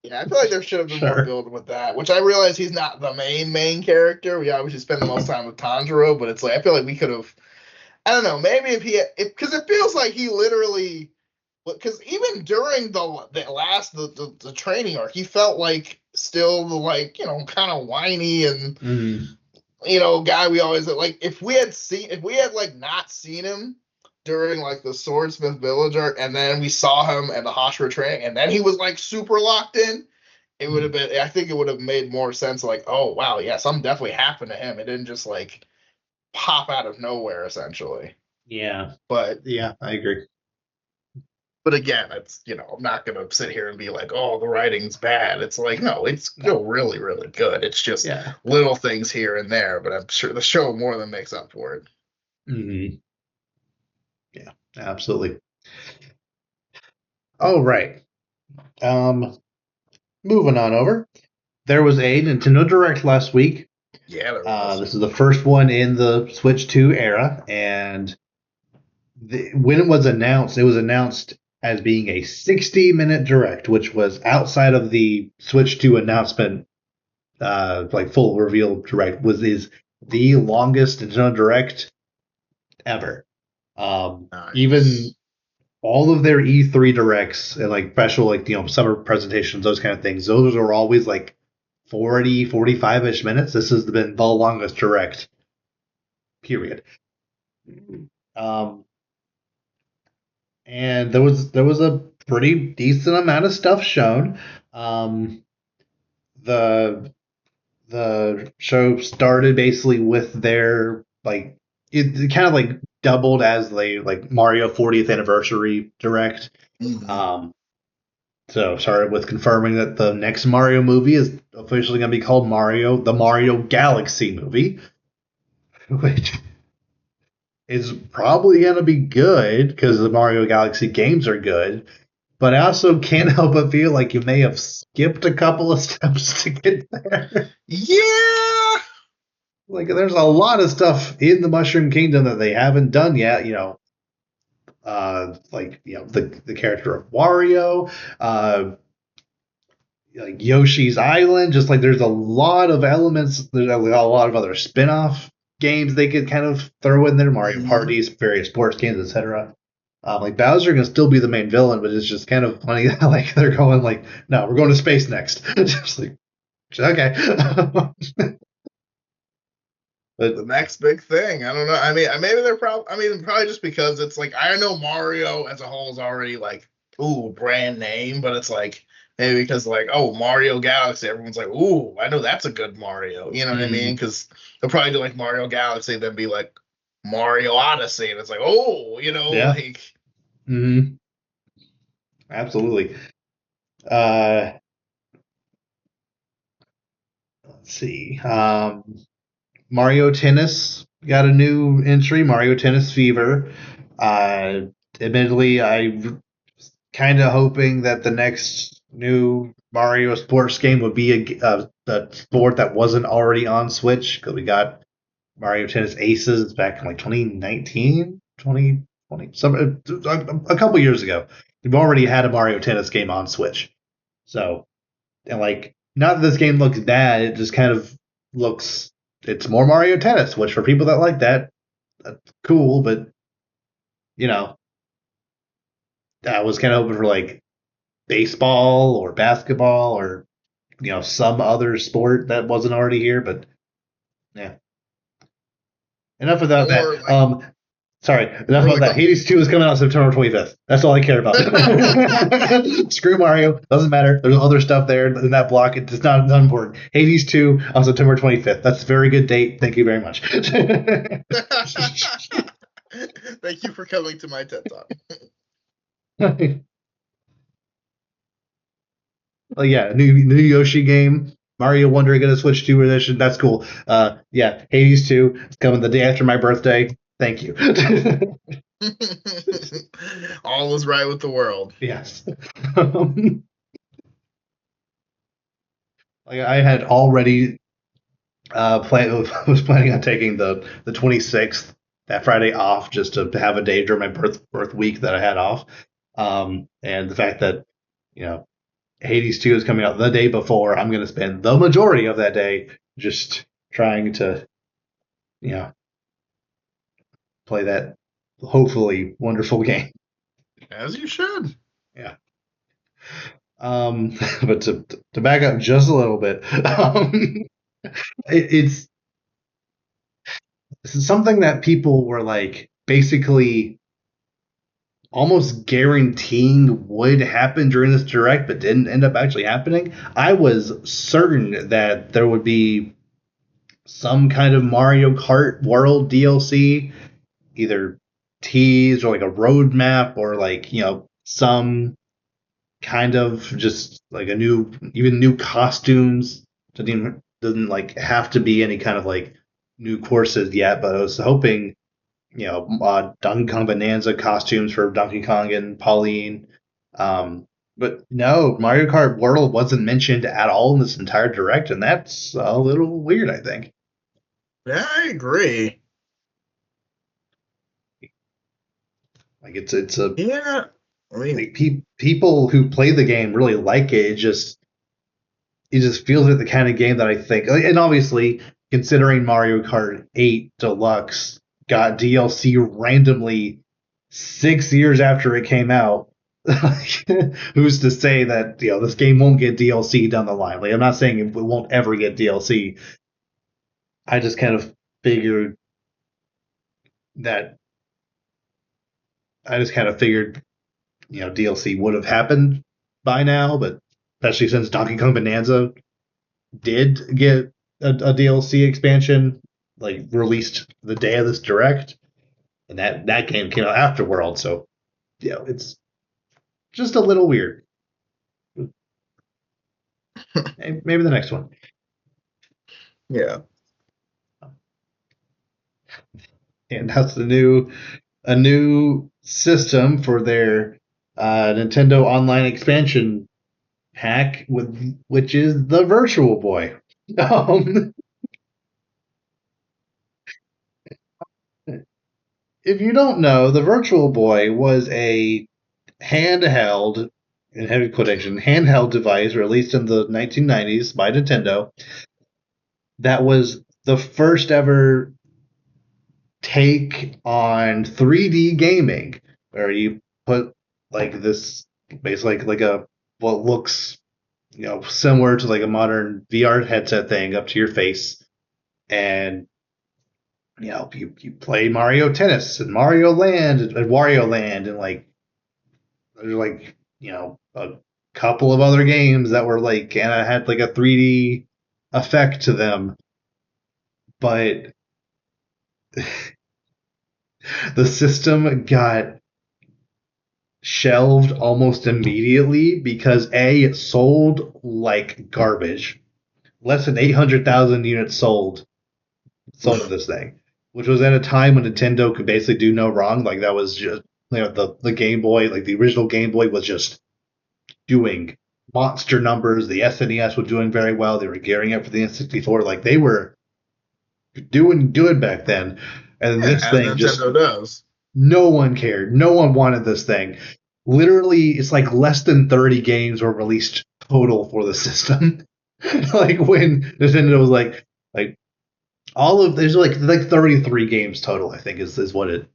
yeah. I feel like there should have been more sure, build with that. Which I realize he's not the main character. We obviously spend the most time with Tanjiro, but it's like I feel like we could have. I don't know. Maybe if because it feels like he literally. Because even during the training arc, he felt like still the like kind of whiny and mm, guy we always like if we had like not seen him during like the Swordsmith Village arc and then we saw him at the Hashira training and then he was like super locked in, it would have been I think it would have made more sense like, oh wow, yeah, something definitely happened to him. It didn't just like pop out of nowhere essentially. yeah, But yeah, I agree. again, it's I'm not gonna sit here and be like, oh, the writing's bad. It's like, no, it's No, still really, really good. It's just yeah, little things here and there, but I'm sure the show more than makes up for it. hmm, yeah, absolutely. All right, moving on over. There was a Nintendo Direct last week. Yeah, there was. This is the first one in the Switch 2 era, and when it was announced as being a 60-minute direct, which was outside of the Switch 2 announcement, like full reveal direct, is the longest Nintendo Direct ever. Even Nice. all of their E3 directs and like special like summer presentations, those kind of things, those are always like 40, 45-ish minutes. This has been the longest direct, period. Um, and there was a pretty decent amount of stuff shown. Um, the the show started basically with their like it kind of like doubled as the like Mario 40th anniversary direct. Mm-hmm. Um, so started with confirming that the next Mario movie is officially going to be called the Mario Galaxy movie, which is probably going to be good because the Mario Galaxy games are good. But I also can't help but feel like you may have skipped a couple of steps to get there. Yeah. Like, there's a lot of stuff in the Mushroom Kingdom that they haven't done yet. like the character of Wario, like Yoshi's Island. Just like there's a lot of elements. There's a lot of other spin-off games they could kind of throw in there. Mario Hmm. Parties, various sports games, etc. Like Bowser can still be the main villain, but it's just kind of funny that like they're going like, no, we're going to space next. Just like okay, but The next big thing. I don't know. I mean, maybe they're probably. I mean, probably just because it's like I know Mario as a whole is already like ooh brand name, but it's like maybe because like oh Mario Galaxy, everyone's like ooh I know that's a good Mario. You know what I mean? mm, Because they'll probably do like Mario Galaxy, then be like Mario Odyssey, and it's like oh yeah, like mm, absolutely. Uh, let's see. Mario Tennis got a new entry, Mario Tennis Fever. Uh, Admittedly, I kind of hoping that the next new Mario sports game would be a sport that wasn't already on Switch because we got Mario Tennis Aces back in like 2019, 2020, a couple years ago. We've already had a Mario Tennis game on Switch. So, and like, not that this game looks bad, it just kind of looks, it's more Mario Tennis, which for people that like that, that's cool, but, you know, I was kind of hoping for like baseball or basketball or some other sport that wasn't already here. But yeah, enough about that. or like Sorry, enough or about like that. a Hades 2 is coming out September 25th. That's all I care about. Screw Mario. Doesn't matter. There's other stuff there in that block. It's not important. Hades 2 on September 25th. That's a very good date. Thank you very much. Thank you for coming to my TED Talk. Oh yeah, new Yoshi game. Mario Wonder get a Switch 2 edition. That's cool. Yeah, Hades 2 is coming the day after my birthday. Thank you. All is right with the world. Yes. Like I had already was planning on taking the 26th, that Friday, off just to have a day during my birth week that I had off. And the fact that you know Hades 2 is coming out the day before, I'm going to spend the majority of that day just trying to you know play that hopefully wonderful game. As you should. Yeah. But to back up just a little bit, it's something that people were like basically almost guaranteeing would happen during this direct, but didn't end up actually happening. I was certain that there would be some kind of Mario Kart World DLC, either teased or like a roadmap or like some kind of just like a even new costumes. Doesn't like have to be any kind of like new courses yet, but I was hoping Donkey Kong Bonanza costumes for Donkey Kong and Pauline. But no, Mario Kart World wasn't mentioned at all in this entire direct, and that's a little weird, I think. Yeah, I agree. Like it's a Yeah. I mean, like people who play the game really like it. It just feels like the kind of game that I think, and obviously considering Mario Kart 8 Deluxe got DLC randomly 6 years after it came out. Who's to say that this game won't get DLC down the line? Like I'm not saying it won't ever get DLC. I just kind of figured that I just kind of figured DLC would have happened by now, but especially since Donkey Kong Bonanza did get a DLC expansion like released the day of this direct, and that game came out afterward. So it's just a little weird. Maybe the next one. yeah. And that's a new system for their Nintendo Online expansion pack which is the Virtual Boy. Um, if you don't know, the Virtual Boy was a handheld, in heavy quotation, handheld device released in the 1990s by Nintendo that was the first ever take on 3D gaming, where you put like this basically like a what looks similar to like a modern VR headset thing up to your face, and you play Mario Tennis and Mario Land and Wario Land and like there's like a couple of other games that were like kind of had like a 3D effect to them, but the system got shelved almost immediately because it sold like garbage. Less than 800,000 units sold of this thing, which was at a time when Nintendo could basically do no wrong. Like that was just the Game Boy, like the original Game Boy was just doing monster numbers. The SNES was doing very well. They were gearing up for the N64. Like they were doing good back then. And Yeah, this as thing just Nintendo does. no one cared. No one wanted this thing. Literally, it's like less than 30 games were released total for the system. Like when Nintendo was like all of there's like 33 games total, I think is what it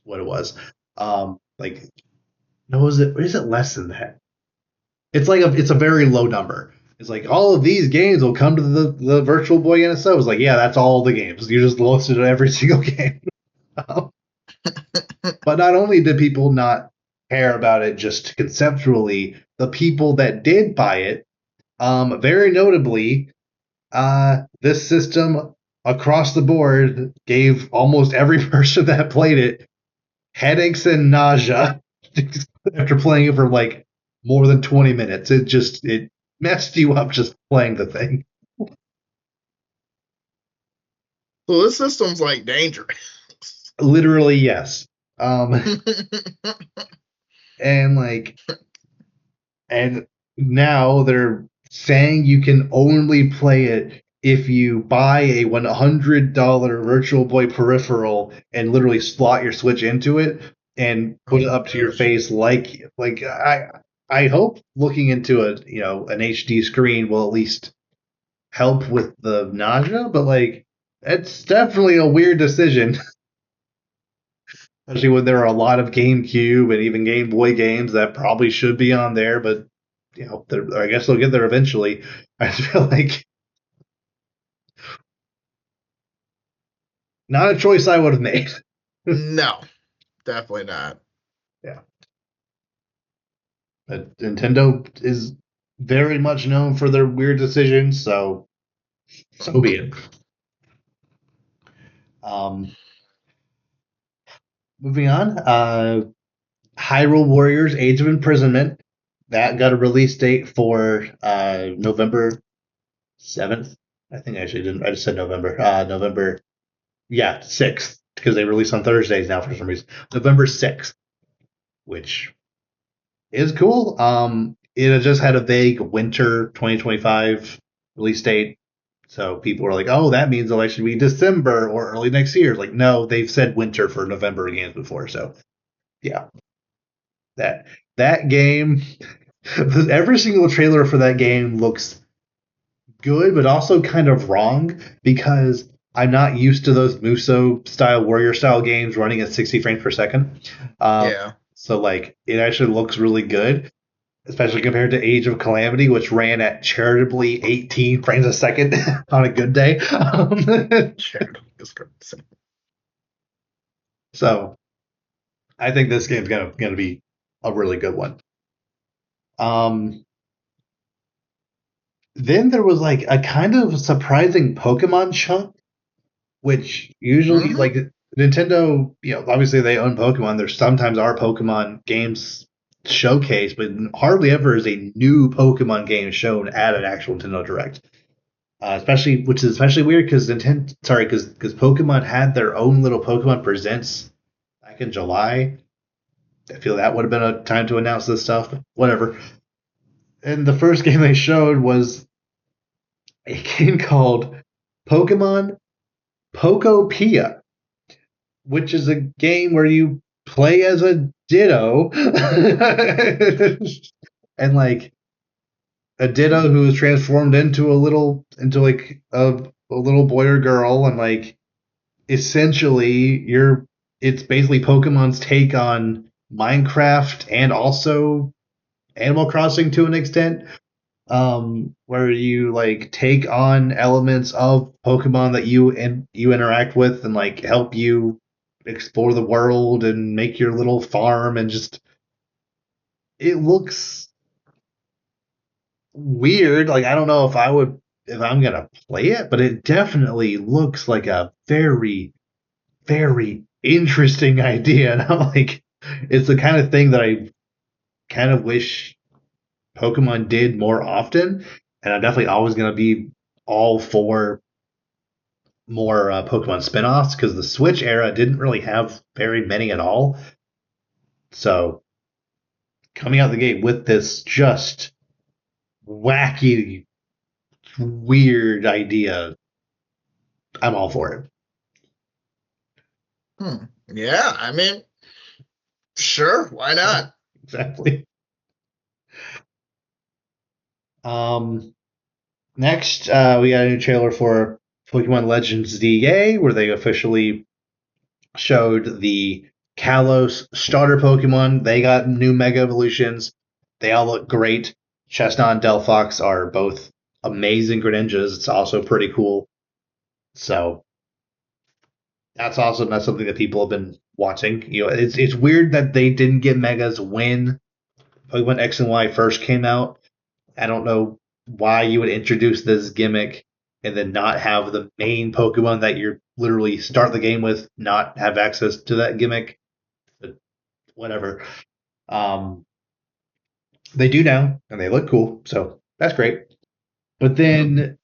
was. Like no, was it or is it less than that? It's a very low number. It's like all of these games will come to the Virtual Boy NSO. It's like, yeah, that's all the games. You just listed every single game. But not only did people not care about it just conceptually, the people that did buy it, very notably, this system across the board gave almost every person that played it headaches and nausea after playing it for like more than 20 minutes. It messed you up just playing the thing. So this system's like dangerous. Literally, yes. And like and now they're saying you can only play it if you buy a $100 Virtual Boy peripheral and literally slot your Switch into it and Oh put it my up to your gosh. face like I hope looking into an HD screen will at least help with the nausea, but like it's definitely a weird decision, especially when there are a lot of GameCube and even Game Boy games that probably should be on there, but I guess they'll get there eventually. I feel like not a choice I would have made. No, definitely not. Yeah, but Nintendo is very much known for their weird decisions, so be it. Um, moving on, Hyrule Warriors: Age of Imprisonment that got a release date for November 7th. I think I actually didn't. I just said November. November, yeah, 6th because they release on Thursdays now for some reason. November 6th, which is cool. It just had a vague winter 2025 release date. So people were like, oh, that means it'll actually be December or early next year. Like, no, they've said winter for November games before. So yeah, that that game, every single trailer for that game looks good, but also kind of wrong because I'm not used to those Muso style warrior style games running at 60 frames per second. Um, Yeah. so like it actually looks really good, especially compared to Age of Calamity, which ran at charitably 18 frames a second on a good day. Shadow is crazy. So I think this game's gonna be a really good one. Um, then there was like a kind of surprising Pokemon chunk, which usually Hmm. like Nintendo, obviously they own Pokemon. There sometimes are Pokemon games showcased, but hardly ever is a new Pokemon game shown at an actual Nintendo Direct. Especially, which is especially weird because because Pokemon had their own little Pokemon Presents back in July. I feel that would have been a time to announce this stuff, but whatever. And the first game they showed was a game called Pokemon Pokopia, which is a game where you play as a Ditto, and like a Ditto who is transformed into a little boy or girl, and like essentially you're it's basically Pokemon's take on Minecraft and also Animal Crossing to an extent, where you like take on elements of Pokemon that you interact with and like help you explore the world and make your little farm and just it looks weird. Like I don't know if I'm gonna play it, but it definitely looks like a very interesting idea. And I'm like, it's the kind of thing that I kind of wish Pokemon did more often. And I'm definitely always gonna be all for more Pokemon spin-offs because the Switch era didn't really have very many at all. So coming out the gate with this just wacky, weird idea, I'm all for it. Yeah, I mean, sure, why not? Exactly. Um, Next, we got a new trailer for Pokemon Legends DA, where they officially showed the Kalos starter Pokemon. They got new Mega Evolutions. They all look great. Chestnut and Delphox are both amazing Greninjas. It's also pretty cool. So that's awesome. That's something that people have been watching. You know, it's weird that they didn't get Megas when Pokemon X and Y first came out. I don't know why you would introduce this gimmick and then not have the main Pokemon that you literally start the game with not have access to that gimmick. But whatever. Um, they do now, and they look cool, so that's great. But Mhm. then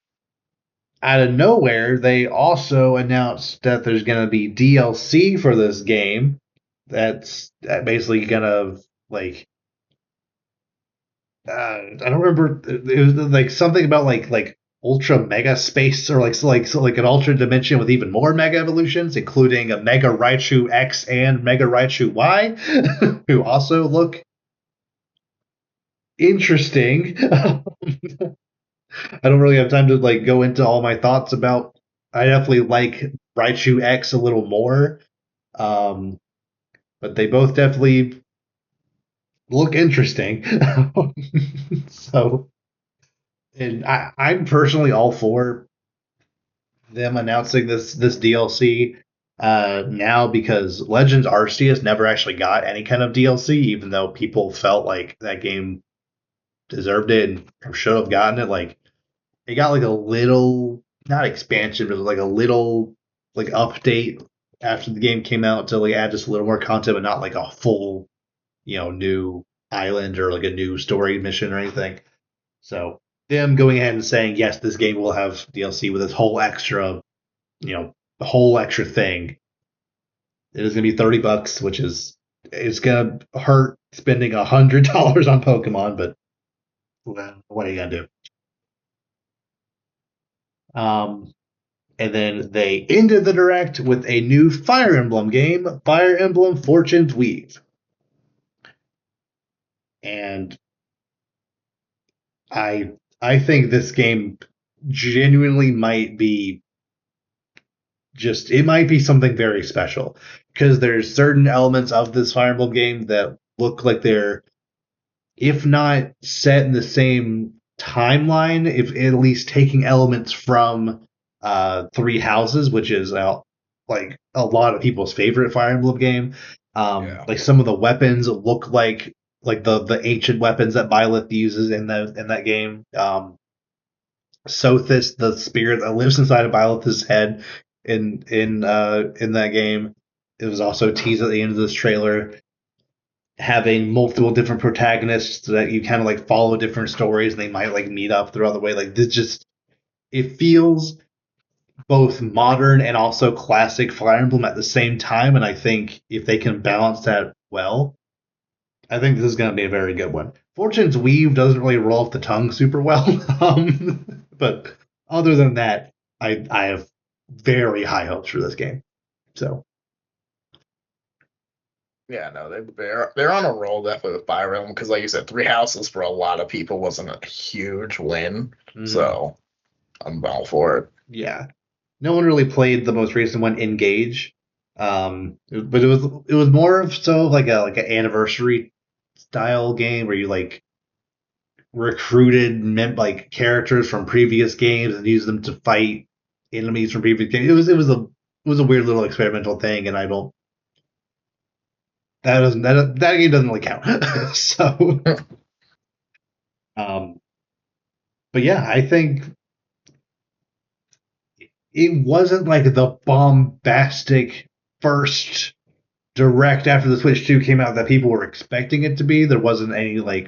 out of nowhere, they also announced that there's going to be DLC for this game. That's basically going to like I don't remember. It was like something about like ultra mega space or like an ultra dimension with even more mega evolutions, including a Mega Raichu X and Mega Raichu Y, who also look interesting. I don't really have time to like go into all my thoughts about. I definitely like Raichu X a little more, um, but they both definitely look interesting. So, and I'm personally all for them announcing this DLC now because Legends Arceus never actually got any kind of DLC, even though people felt like that game deserved it and should have gotten it. Like it got like a little not expansion, but like a little like update after the game came out to like add just a little more content, but not like a full new island or like a new story mission or anything. So them going ahead and saying yes, this game will have DLC with this whole extra the whole extra thing. It is gonna be $30, which is it's gonna hurt spending $100 on Pokemon, but well, what are you gonna do? Um, and then they ended the direct with a new Fire Emblem game, Fire Emblem Fortune's Weave, and I I think this game genuinely might be just it might be something very special because there's certain elements of this Fire Emblem game that look like they're if not set in the same timeline, if at least taking elements from Three Houses, which is like a lot of people's favorite Fire Emblem game. Yeah. Like some of the weapons look like the ancient weapons that Byleth uses in that game. Sothis, the spirit that lives inside of Byleth's head in that game, it was also teased at the end of this trailer having multiple different protagonists so that you kind of like follow different stories and they might like meet up throughout the way. Like this just it feels both modern and also classic Fire Emblem at the same time. And I think if they can balance that well, I think this is going to be a very good one. Fortune's Weave doesn't really roll off the tongue super well, but other than that, I have very high hopes for this game. So Yeah, no, they're on a roll definitely with Fire Emblem because, like you said, Three Houses for a lot of people wasn't a huge win, Mm, so I'm all for it. yeah, no one really played the most recent one, Engage, but it was more of so like an anniversary style game where you like recruited like characters from previous games and used them to fight enemies from previous games. It was a weird little experimental thing, and I don't that game doesn't really count. So, um, but yeah, I think it wasn't like the bombastic first direct after the Switch 2 came out that people were expecting it to be. There wasn't any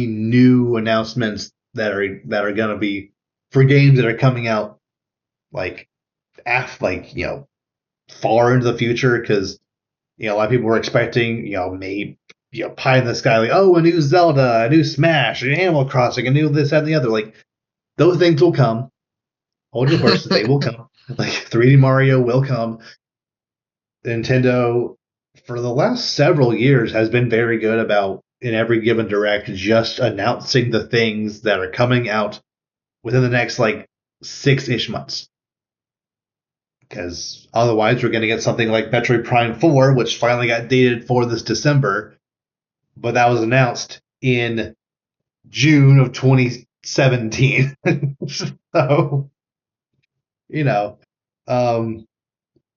new announcements that are gonna be for games that are coming out like far into the future because a lot of people were expecting maybe pie in the sky like, oh, a new Zelda, a new Smash, an Animal Crossing, a new this that, and the other. Like those things will come. Hold your horses, they will come. Like 3D Mario will come. Nintendo for the last several years has been very good about in every given direct just announcing the things that are coming out within the next like 6-ish months. Because otherwise, we're going to get something like Metroid Prime 4, which finally got dated for this December, but that was announced in June of 2017. So, you know, um,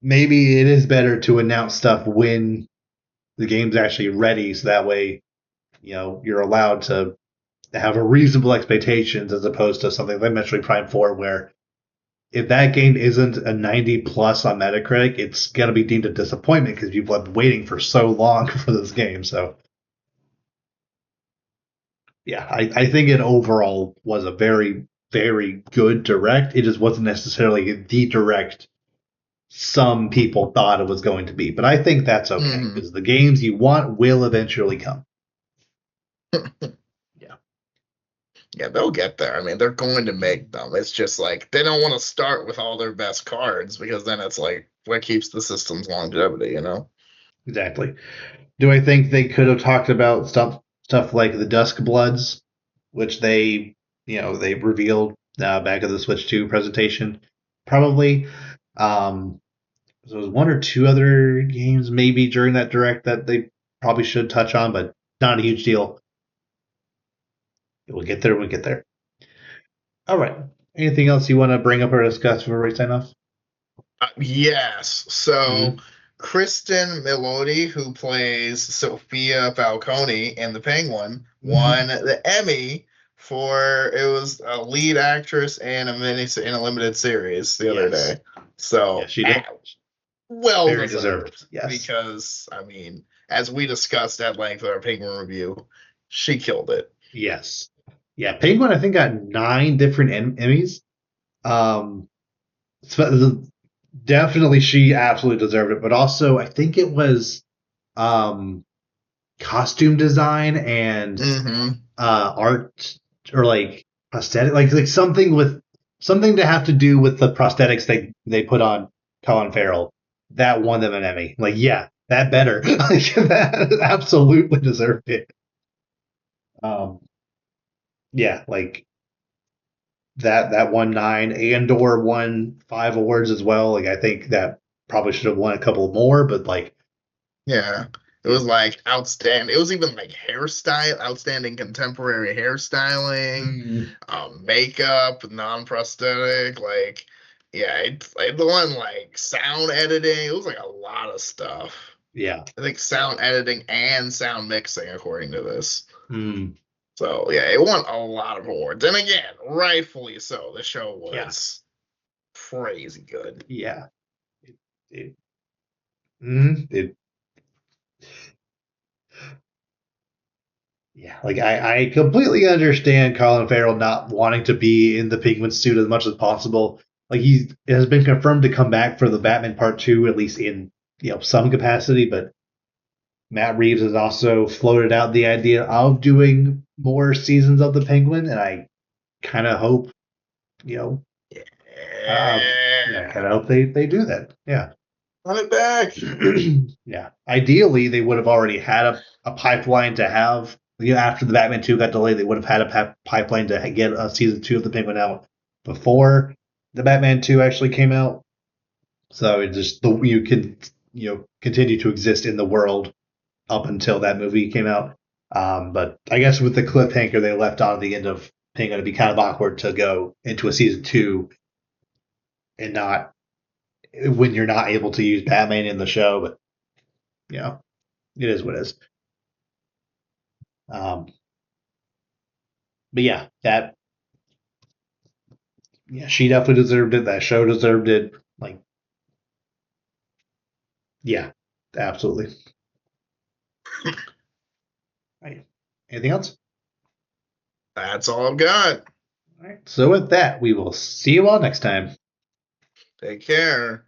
maybe it is better to announce stuff when the game's actually ready, so that way, you're allowed to have a reasonable expectations as opposed to something like Metroid Prime 4, where if that game isn't a 90 plus on Metacritic, it's going to be deemed a disappointment because people have been waiting for so long for this game. So, yeah, I think it overall was a very, very good direct. It just wasn't necessarily the direct some people thought it was going to be. But I think that's okay Hmm. because the games you want will eventually come. Yeah, Yeah, they'll get there. I mean, they're going to make them. It's just like they don't want to start with all their best cards because then it's like what keeps the system's longevity, you know? exactly. Do I think they could have talked about stuff like the Dusk Bloods, which they revealed back at the Switch 2 presentation? Probably. So there was one or two other games maybe during that direct that they probably should touch on, but not a huge deal. We'll get there. We'll get there. All right. Anything else you want to bring up or discuss before we sign off? Yes. So Mm-hmm. Kristen Milioti, who plays Sophia Falcone in The Penguin, Mm-hmm. won the Emmy for it was a lead actress in a limited series the other Yes. day. Yes, So she did. well Very deserved. deserved Yes. because I mean, as we discussed at length with our Penguin review, she killed it. Yes. Yeah. Penguin, I think, got 9 different Emmys. Um, so definitely, she absolutely deserved it. But also, I think it was um, costume design and Hmm. art or like prosthetic, like something to have to do with the prosthetics they put on Colin Farrell. That won them an Emmy. Like, yeah, that better. Like, that absolutely deserved it. Um, yeah, like that won 9. Andor won 5 awards as well. Like, I think that probably should have won a couple more, but like Yeah. It was it. like outstanding. It was even like hairstyle, outstanding contemporary hairstyling, Mm, makeup, non-prosthetic. Like, yeah, it the one like sound editing. It was like a lot of stuff. yeah. I think sound editing and sound mixing, according to this. Mm, So yeah, it won a lot of awards. And again, rightfully so. The show yeah. was crazy good. Yeah. It, it, it Yeah, like I completely understand Colin Farrell not wanting to be in the Penguin suit as much as possible. Like he has been confirmed to come back for the Batman Part 2, at least in some capacity. But Matt Reeves has also floated out the idea of doing more seasons of the Penguin, and I kind of hope you know uh, yeah, I Yeah. kind of hope they do that. Yeah. Run it back. Yeah. Ideally, they would have already had a pipeline to have. After the Batman 2 got delayed, they would have had a pipeline to get a season 2 of the Penguin out before the Batman 2 actually came out. So it just you could continue to exist in the world up until that movie came out. But I guess with the cliffhanger they left on at the end of Penguin, it'd be kind of awkward to go into a season 2 and not when you're not able to use Batman in the show. But it is what it is. Um, but yeah, she definitely deserved it. That show deserved it. Like, yeah, absolutely. Right. Anything else? That's all I've got. All right. So with that, we will see you all next time. Take care.